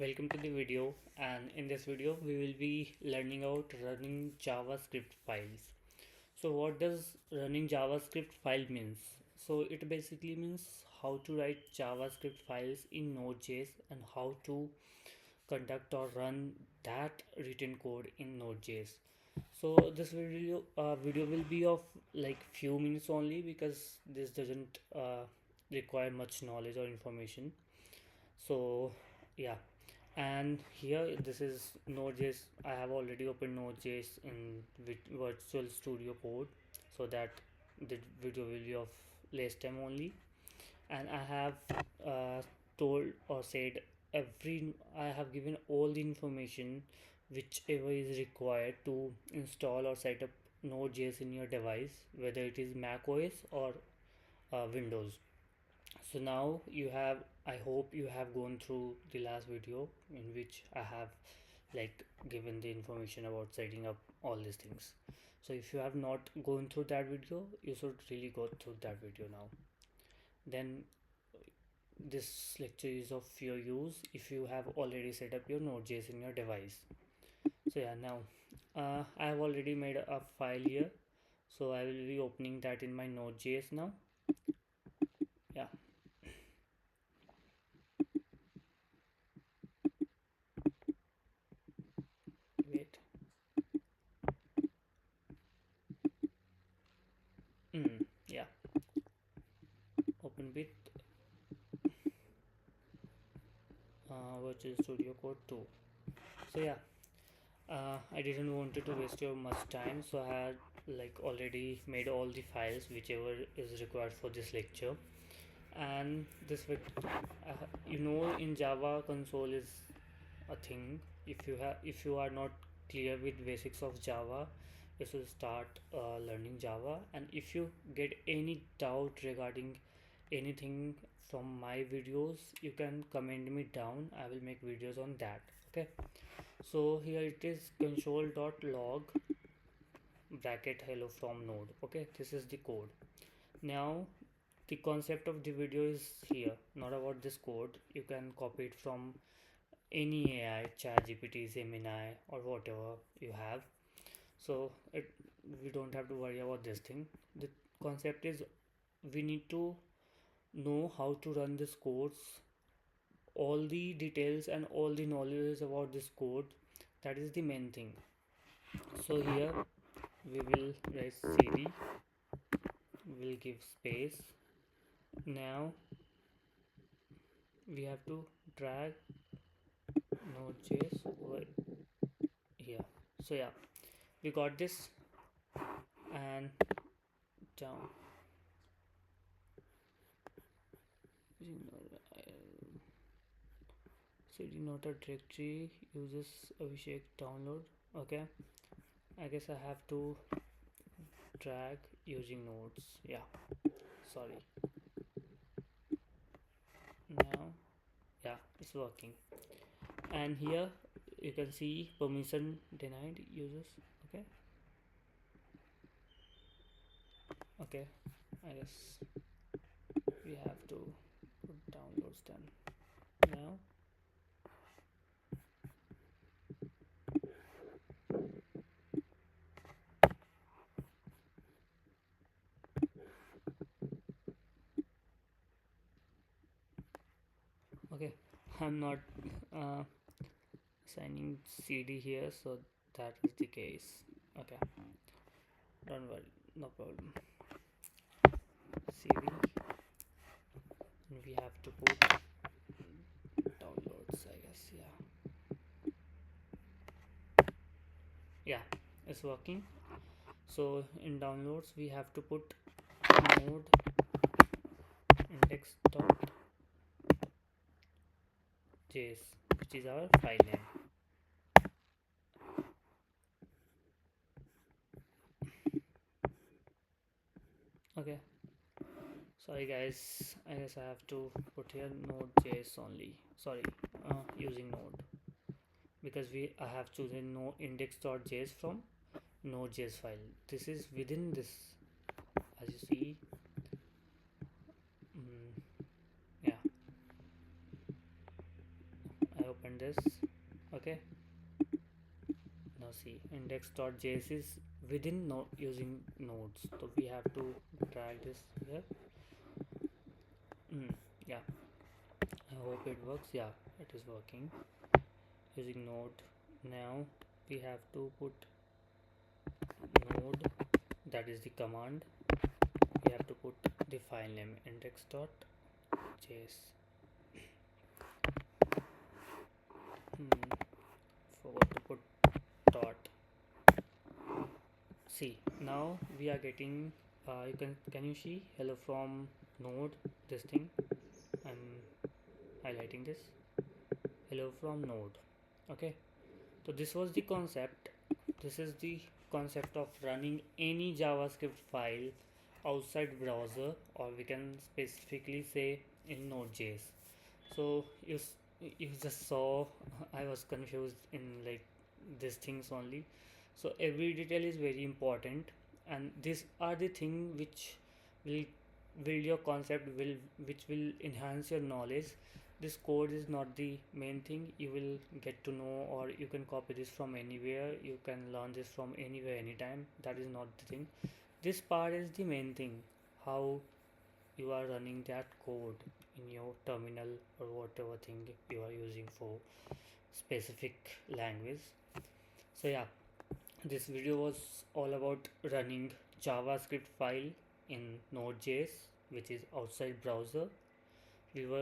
Welcome to the video, and in this video we will be learning about running JavaScript files. So what does running JavaScript file means? So it basically means how to write JavaScript files in Node.js and how to conduct or run that written code in Node.js. So this video will be of like few minutes only because this doesn't require much knowledge or information. So yeah, and here this is Node.js. I have already opened Node.js in Virtual Studio Code so that the video will be of less time only. And I have told or said I have given all the information whichever is required to install or set up Node.js in your device, whether it is Mac OS or Windows. So now I hope you have gone through the last video in which I have like given the information about setting up all these things. So if you have not gone through that video, you should really go through that video now. Then this lecture is of your use if you have already set up your Node.js in your device. So yeah, now I have already made a file here, so I will be opening that in my Node.js now. Yeah. Wait. Yeah. Open with Virtual Studio Code 2. So yeah, I didn't wanted to waste your much time, so I had like already made all the files whichever is required for this lecture. And in Java console is a thing. If you are not clear with basics of Java, you should start learning Java. And if you get any doubt regarding anything from my videos, you can comment me down. I will make videos on that. Okay, so here it is console.log bracket hello from node. Okay, this is the code. Now the concept of the video is here, not about this code. You can copy it from any AI, ChatGPT, Gemini, or whatever you have. So we don't have to worry about this thing. The concept is we need to know how to run this codes, all the details and all the knowledge about this code. That is the main thing. So here we will write cd, we'll give space. Now we have to drag Node.js over here. So yeah, we got this, and down cd not a directory uses Abhishek download. Okay, I guess I have to drag using nodes. Yeah, sorry. Now yeah, it's working. And here you can see permission denied users. Okay, okay, I guess we have to put downloads then. Now okay, I'm not assigning cd here, so that is the case. Okay, don't worry, no problem. cd, and we have to put downloads, I guess. Yeah, it's working. So in downloads we have to put node index.js, which is our file name. Okay, sorry guys, I guess I have to put here Node.js only. Sorry, using node, because I have chosen no index.js from Node.js file. This is within this, as you see. Yeah, I open this. Okay, now see, index.js is within using nodes, so we have to drag this here. Yeah, I hope it works. Yeah, it is working using node. Now we have to put node, that is the command. We have to put the file name index.js. Forgot to put dot. See, now we are getting can you see hello from node, this thing? I'm highlighting this, hello from node. Okay, so this was the concept. This is the concept of running any JavaScript file outside browser, or we can specifically say in Node.js. So you just saw I was confused in like these things only. So every detail is very important, and these are the thing which will build your concept, will which will enhance your knowledge. This code is not the main thing. You will get to know, or you can copy this from anywhere, you can learn this from anywhere anytime. That is not the thing. This part is the main thing, how you are running that code in your terminal or whatever thing you are using for specific language. So yeah, this video was all about running JavaScript file in Node.js, which is outside browser. We were